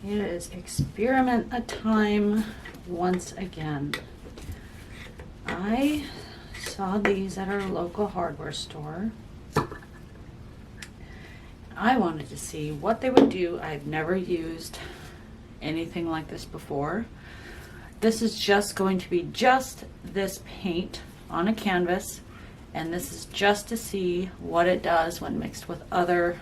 It is experiment a time once again. I saw these at our local hardware store. I wanted to see what they would do. I've never used anything like this before. This is just going to be just this paint on a canvas, and this is just to see what it does when mixed with other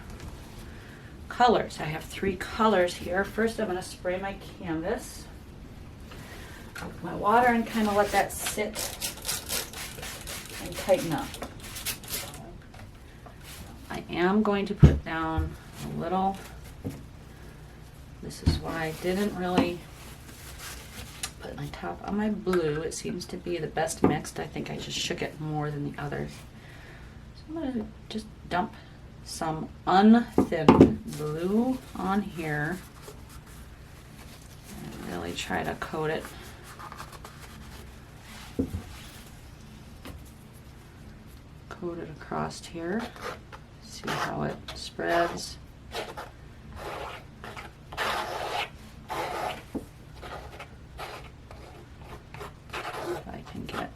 colors. I have 3 colors here. First I'm going to spray my canvas with my water and kind of let that sit and tighten up. I am going to put down a little, this is why I didn't really put my top on my blue. It seems to be the best mixed. I think I just shook it more than the others. So I'm going to just dump some unthinned blue on here and really try to coat it. Coat it across here. See how it spreads. If I can get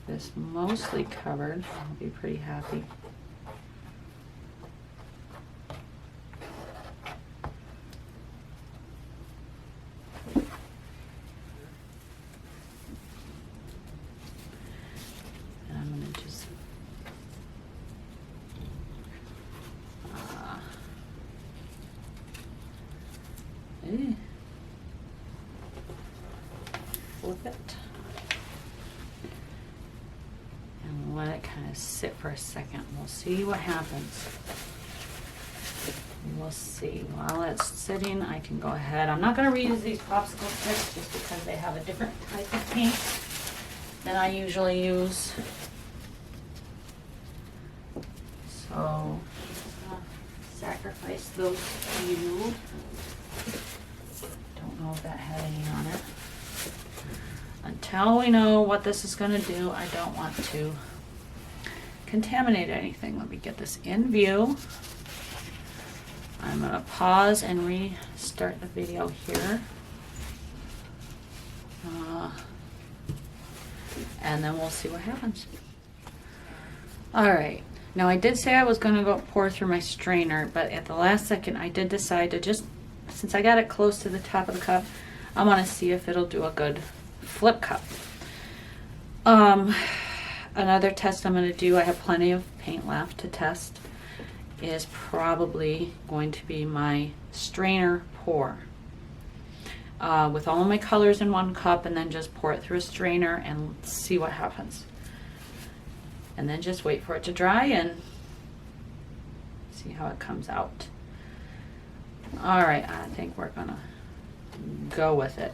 this mostly covered, I'll be pretty happy. Flip it and let it kind of sit for a second. We'll see what happens. We'll see. While it's sitting, I can go ahead. I'm not going to reuse these popsicle sticks just because they have a different type of paint than I usually use. So sacrifice those few. Don't know if that had any on it. Until we know what this is going to do, I don't want to contaminate anything. Let me get this in view. I'm going to pause and restart the video here. And then we'll see what happens. Alright, now I did say I was going to go pour through my strainer, but at the last second I did decide to just, since I got it close to the top of the cup, I want to see if it'll do a good flip cup. Another test I'm going to do, I have plenty of paint left to test, is probably going to be my strainer pour. With all of my colors in one cup, and then just pour it through a strainer and see what happens. And then just wait for it to dry and see how it comes out. Alright, I think we're gonna go with it.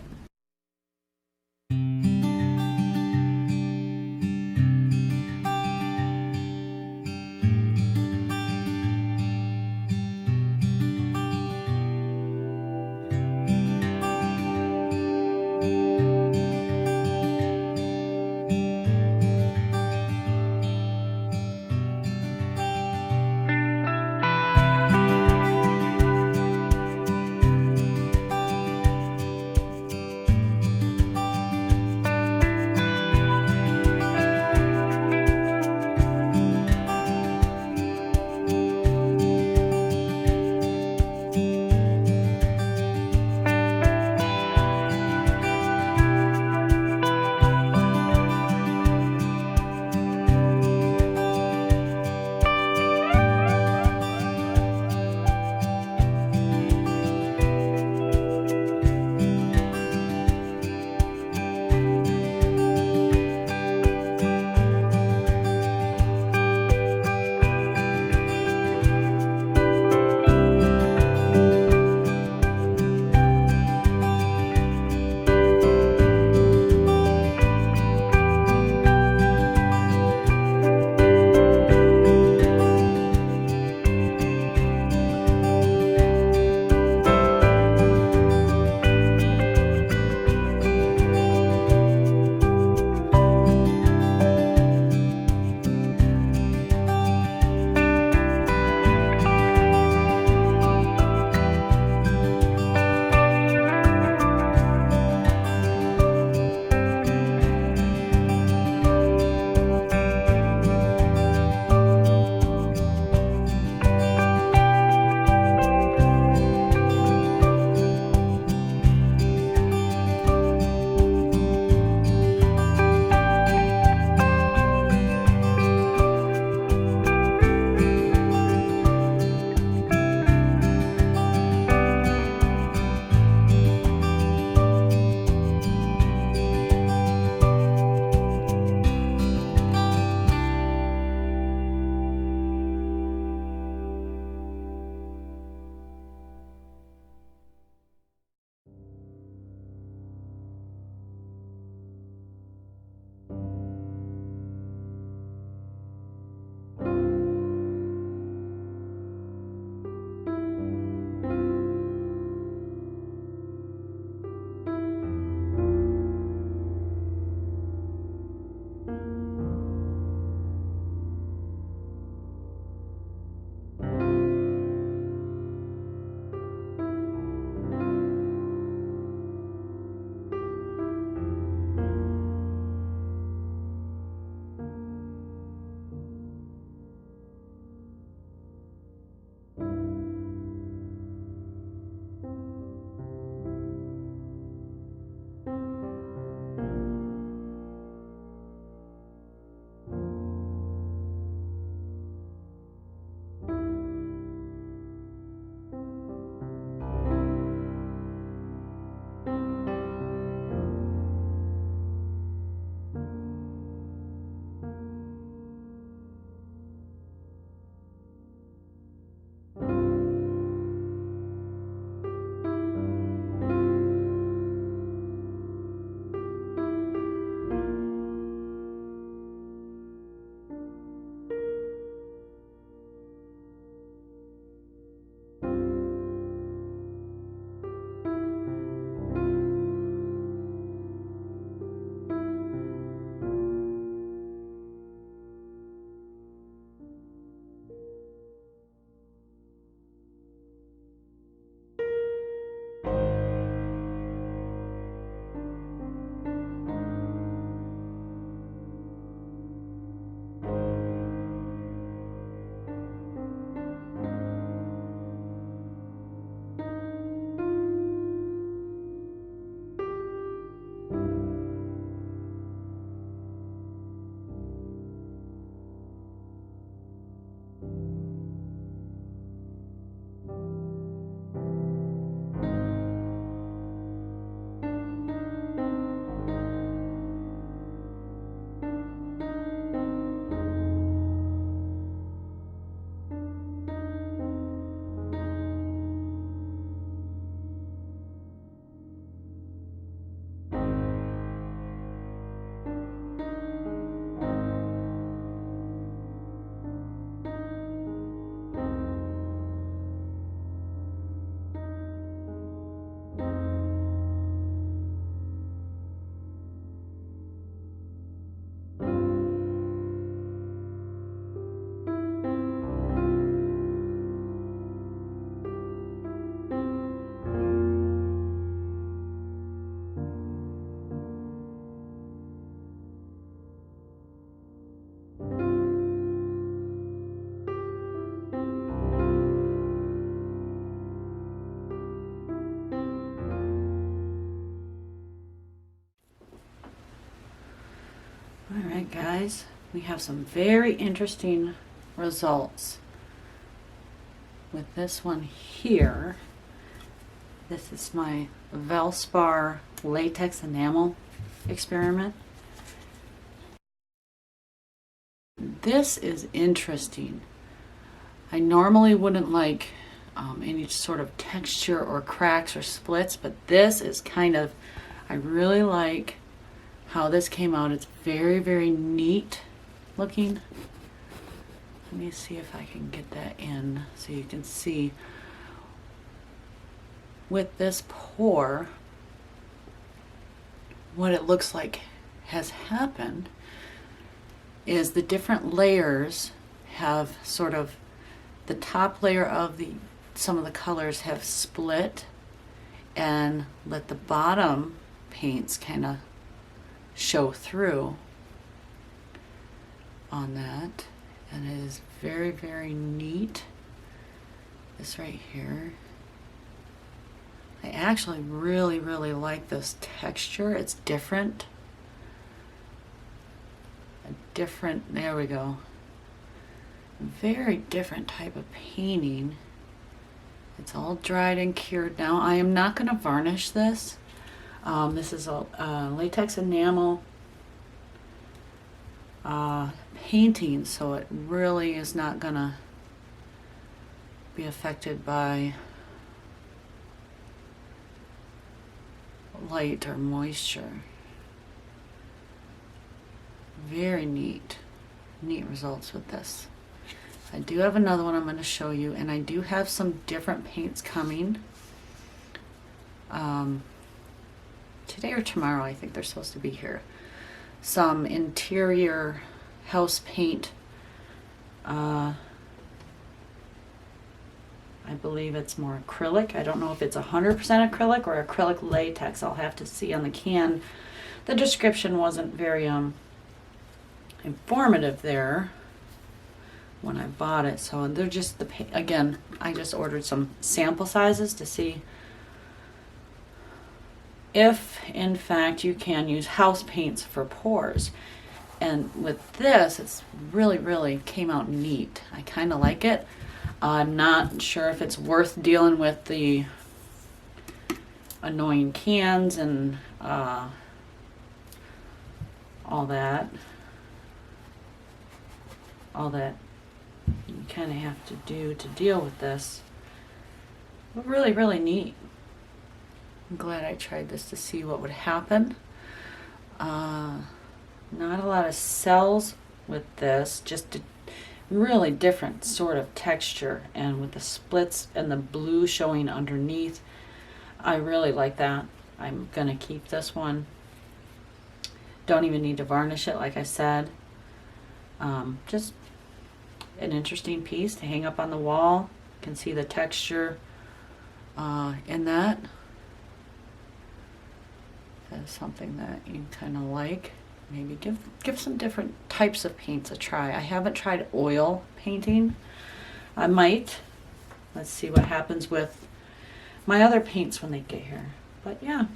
guys, we have some very interesting results with this one here. This is my Valspar latex enamel experiment. This is interesting. I normally wouldn't like any sort of texture or cracks or splits, but this is kind of, I really like how this came out. It's very, very neat looking. Let me see if I can get that in so you can see. With this pour, what it looks like has happened is the different layers have sort of, the top layer of some of the colors have split and let the bottom paints kind of show through on that. And it is very, very neat. This right here. I actually really, really like this texture. It's different. There we go. Very different type of painting. It's all dried and cured now. I am not going to varnish this. This is a latex enamel painting, so it really is not going to be affected by light or moisture. Very neat results with this. I do have another one I'm going to show you, and I do have some different paints coming today or tomorrow. I think they're supposed to be here. Some interior house paint. I believe it's more acrylic. I don't know if it's 100% acrylic or acrylic latex. I'll have to see on the can. The description wasn't very informative there when I bought it, so they're just again, I just ordered some sample sizes to see if in fact you can use house paints for pours. And with this, it's really came out neat. I kind of like it. I'm not sure if it's worth dealing with the annoying cans and all that you kind of have to do to deal with this. But really neat. I'm glad I tried this to see what would happen. Not a lot of cells with this, just a really different sort of texture, and with the splits and the blue showing underneath. I really like that. I'm gonna keep this one. Don't even need to varnish it, like I said. Just an interesting piece to hang up on the wall. You can see the texture in that. That is something that you kind of like. Maybe give some different types of paints a try. I haven't tried oil painting. I might. Let's see what happens with my other paints when they get here. But yeah,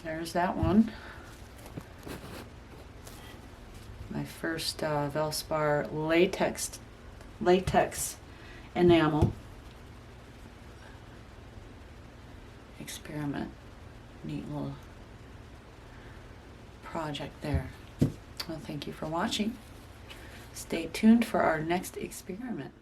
there's that one. My first Valspar latex enamel experiment. Neat little project there. Well, thank you for watching. Stay tuned for our next experiment.